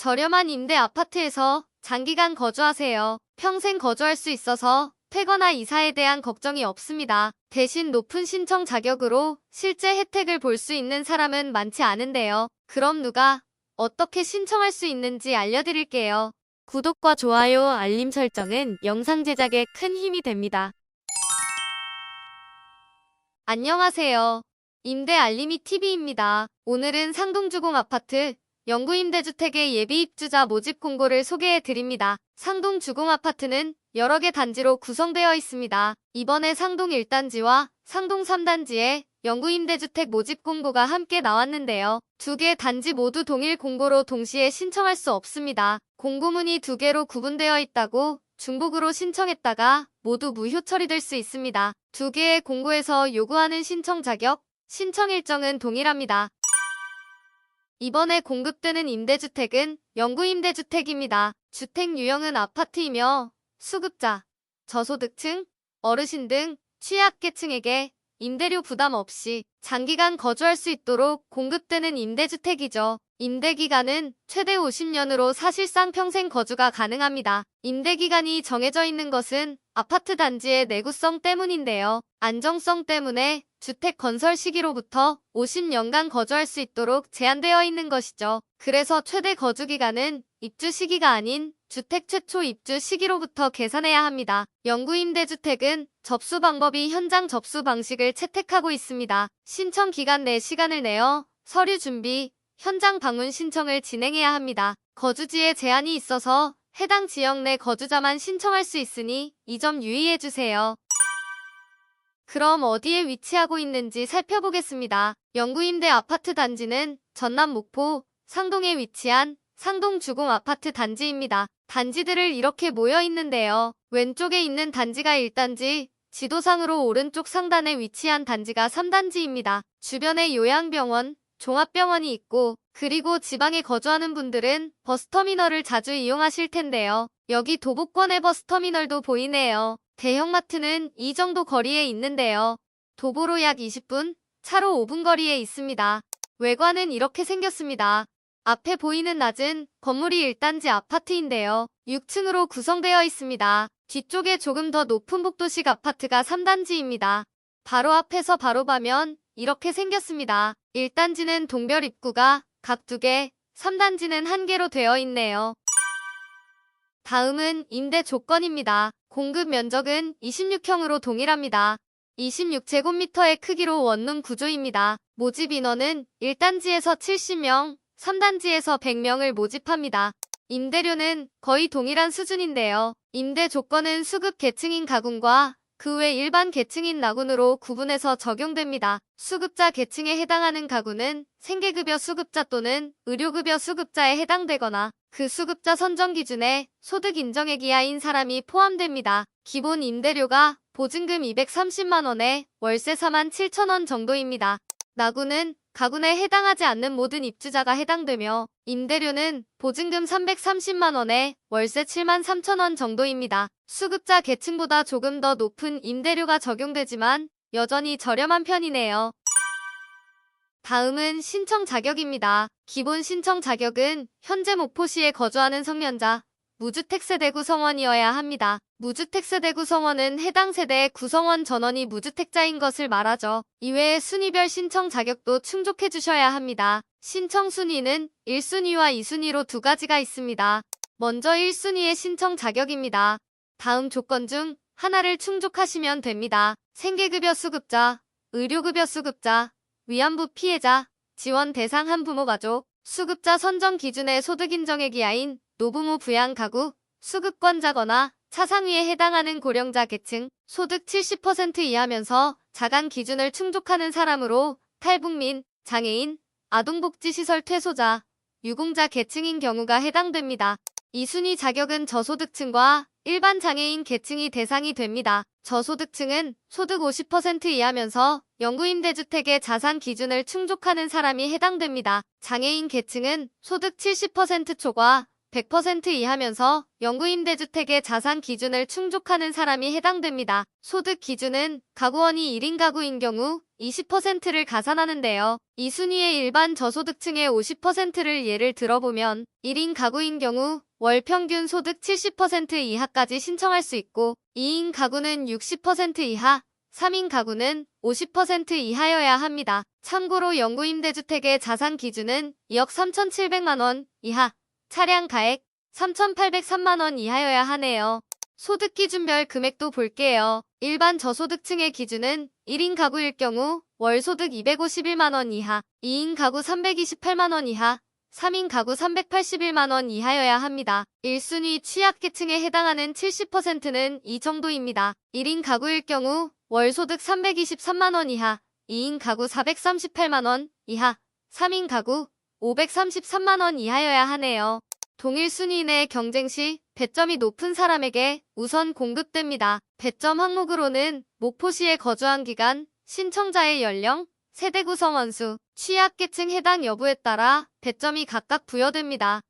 저렴한 임대 아파트에서 장기간 거주하세요. 평생 거주할 수 있어서 퇴거나 이사에 대한 걱정이 없습니다. 대신 높은 신청 자격으로 실제 혜택을 볼 수 있는 사람은 많지 않은데요. 그럼 누가 어떻게 신청할 수 있는지 알려드릴게요. 구독과 좋아요, 알림 설정은 영상 제작에 큰 힘이 됩니다. 안녕하세요. 임대 알림이 TV입니다. 오늘은 상동주공 아파트 영구임대주택의 예비입주자 모집 공고를 소개해 드립니다. 상동주공 아파트는 여러 개 단지로 구성되어 있습니다. 이번에 상동 1단지와 상동 3단지에 영구임대주택 모집 공고가 함께 나왔는데요. 두 개 단지 모두 동일 공고로 동시에 신청할 수 없습니다. 공고문이 두 개로 구분되어 있다고 중복으로 신청했다가 모두 무효 처리될 수 있습니다. 두 개의 공고에서 요구하는 신청 자격, 신청 일정은 동일합니다. 이번에 공급되는 임대주택은 영구임대주택입니다. 주택 유형은 아파트이며 수급자, 저소득층, 어르신 등 취약계층에게 임대료 부담 없이 장기간 거주할 수 있도록 공급되는 임대주택이죠. 임대기간은 최대 50년으로 사실상 평생 거주가 가능합니다. 임대기간이 정해져 있는 것은 아파트 단지의 내구성 때문인데요. 안정성 때문에 주택 건설 시기로부터 50년간 거주할 수 있도록 제한되어 있는 것이죠. 그래서 최대 거주기간은 입주 시기가 아닌 주택 최초 입주 시기로부터 계산해야 합니다. 영구임대주택은 접수 방법이 현장 접수 방식을 채택하고 있습니다. 신청 기간 내 시간을 내어 서류 준비, 현장 방문 신청을 진행해야 합니다. 거주지에 제한이 있어서 해당 지역 내 거주자만 신청할 수 있으니 이 점 유의해주세요. 그럼 어디에 위치하고 있는지 살펴보겠습니다. 영구임대 아파트 단지는 전남 목포, 상동에 위치한 상동주공 아파트 단지입니다. 단지들을 이렇게 모여 있는데요. 왼쪽에 있는 단지가 1단지, 지도상으로 오른쪽 상단에 위치한 단지가 3단지입니다. 주변에 요양병원, 종합병원이 있고 그리고 지방에 거주하는 분들은 버스터미널을 자주 이용하실 텐데요. 여기 도보권의 버스터미널도 보이네요. 대형마트는 이 정도 거리에 있는데요. 도보로 약 20분, 차로 5분 거리에 있습니다. 외관은 이렇게 생겼습니다. 앞에 보이는 낮은 건물이 1단지 아파트인데요. 6층으로 구성되어 있습니다. 뒤쪽에 조금 더 높은 복도식 아파트가 3단지입니다. 바로 앞에서 바로 봐면 이렇게 생겼습니다. 1단지는 동별 입구가 각 2개, 3단지는 1개로 되어 있네요. 다음은 임대 조건입니다. 공급 면적은 26형으로 동일합니다. 26제곱미터의 크기로 원룸 구조입니다. 모집 인원은 1단지에서 70명, 3단지에서 100명을 모집합니다. 임대료는 거의 동일한 수준인데요. 임대 조건은 수급 계층인 가군과 그 외 일반 계층인 나군으로 구분해서 적용됩니다. 수급자 계층에 해당하는 가구는 생계급여 수급자 또는 의료급여 수급자에 해당되거나 그 수급자 선정 기준에 소득 인정액 이하인 사람이 포함됩니다. 기본 임대료가 보증금 230만 원에 월세 47,000원 정도입니다. 나군은 가군에 해당하지 않는 모든 입주자가 해당되며 임대료는 보증금 330만 원에 월세 73,000원 정도입니다. 수급자 계층보다 조금 더 높은 임대료가 적용되지만 여전히 저렴한 편이네요. 다음은 신청 자격입니다. 기본 신청 자격은 현재 목포시에 거주하는 성년자, 무주택 세대 구성원이어야 합니다. 무주택 세대 구성원은 해당 세대의 구성원 전원이 무주택자인 것을 말하죠. 이외에 순위별 신청 자격도 충족해 주셔야 합니다. 신청 순위는 1순위와 2순위로 두 가지가 있습니다. 먼저 1순위의 신청 자격입니다. 다음 조건 중 하나를 충족하시면 됩니다. 생계급여 수급자, 의료급여 수급자, 위안부 피해자, 지원 대상 한부모 가족, 수급자 선정 기준의 소득 인정액 이하인 노부모 부양 가구, 수급권자거나 차상위에 해당하는 고령자 계층, 소득 70% 이하면서 자간 기준을 충족하는 사람으로 탈북민, 장애인, 아동복지시설 퇴소자, 유공자 계층인 경우가 해당됩니다. 2순위 자격은 저소득층과 일반 장애인 계층이 대상이 됩니다. 저소득층은 소득 50% 이하면서 영구임대주택의 자산 기준을 충족하는 사람이 해당됩니다. 장애인 계층은 소득 70% 초과 100% 이하면서 영구임대주택의 자산 기준을 충족하는 사람이 해당됩니다. 소득 기준은 가구원이 1인 가구인 경우 20%를 가산하는데요. 이 순위의 일반 저소득층의 50%를 예를 들어보면 1인 가구인 경우 월 평균 소득 70% 이하까지 신청할 수 있고 2인 가구는 60% 이하, 3인 가구는 50% 이하여야 합니다. 참고로 영구임대주택의 자산 기준은 2억 3,700만 원 이하, 차량 가액 3,803만 원 이하여야 하네요. 소득 기준별 금액도 볼게요. 일반 저소득층의 기준은 1인 가구일 경우 월 소득 251만 원 이하, 2인 가구 328만 원 이하, 3인 가구 381만 원 이하여야 합니다. 1순위 취약계층에 해당하는 70%는 이 정도입니다. 1인 가구일 경우 월 소득 323만 원 이하, 2인 가구 438만 원 이하, 3인 가구 533만 원 이하여야 하네요. 동일 순위 내 경쟁 시 배점이 높은 사람에게 우선 공급됩니다. 배점 항목으로는 목포시에 거주한 기간, 신청자의 연령, 세대 구성 원수, 취약계층 해당 여부에 따라 배점이 각각 부여됩니다.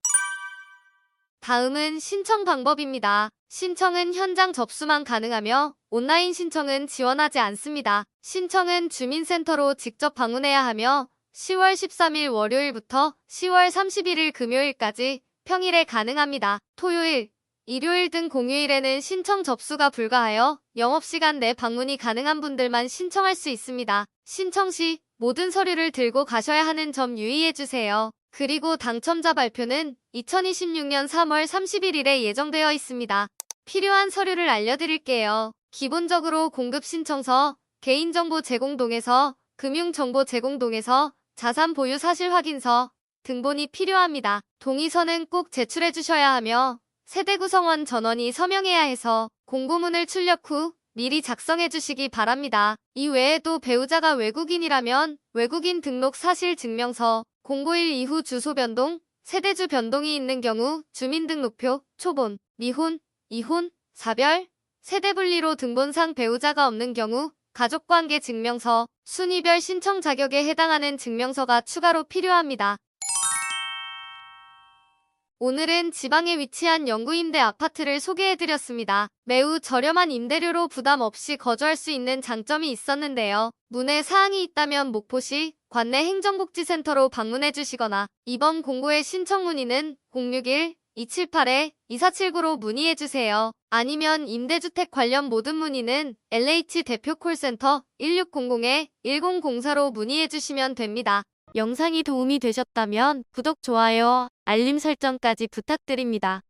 다음은 신청 방법입니다. 신청은 현장 접수만 가능하며 온라인 신청은 지원하지 않습니다. 신청은 주민센터로 직접 방문해야 하며 10월 13일 월요일부터 10월 31일 금요일까지 평일에 가능합니다. 토요일, 일요일 등 공휴일에는 신청 접수가 불가하여 영업시간 내 방문이 가능한 분들만 신청할 수 있습니다. 신청 시 모든 서류를 들고 가셔야 하는 점 유의해주세요. 그리고 당첨자 발표는 2026년 3월 31일에 예정되어 있습니다. 필요한 서류를 알려드릴게요. 기본적으로 공급신청서, 개인정보 제공동의서, 금융정보 제공동의서, 자산 보유 사실 확인서, 등본이 필요합니다. 동의서는 꼭 제출해 주셔야 하며 세대구성원 전원이 서명해야 해서 공고문을 출력 후 미리 작성해 주시기 바랍니다. 이 외에도 배우자가 외국인이라면 외국인 등록 사실 증명서, 공고일 이후 주소 변동, 세대주 변동이 있는 경우 주민등록표, 초본, 미혼, 이혼, 사별, 세대분리로 등본상 배우자가 없는 경우 가족관계 증명서, 순위별 신청 자격에 해당하는 증명서가 추가로 필요합니다. 오늘은 지방에 위치한 영구임대 아파트를 소개해드렸습니다. 매우 저렴한 임대료로 부담 없이 거주할 수 있는 장점이 있었는데요. 문의 사항이 있다면 목포시 관내 행정복지센터로 방문해주시거나 이번 공고의 신청 문의는 061-278-2479로 문의해주세요. 아니면 임대주택 관련 모든 문의는 LH 대표 콜센터 1600-1004로 문의해주시면 됩니다. 영상이 도움이 되셨다면 구독, 좋아요, 알림 설정까지 부탁드립니다.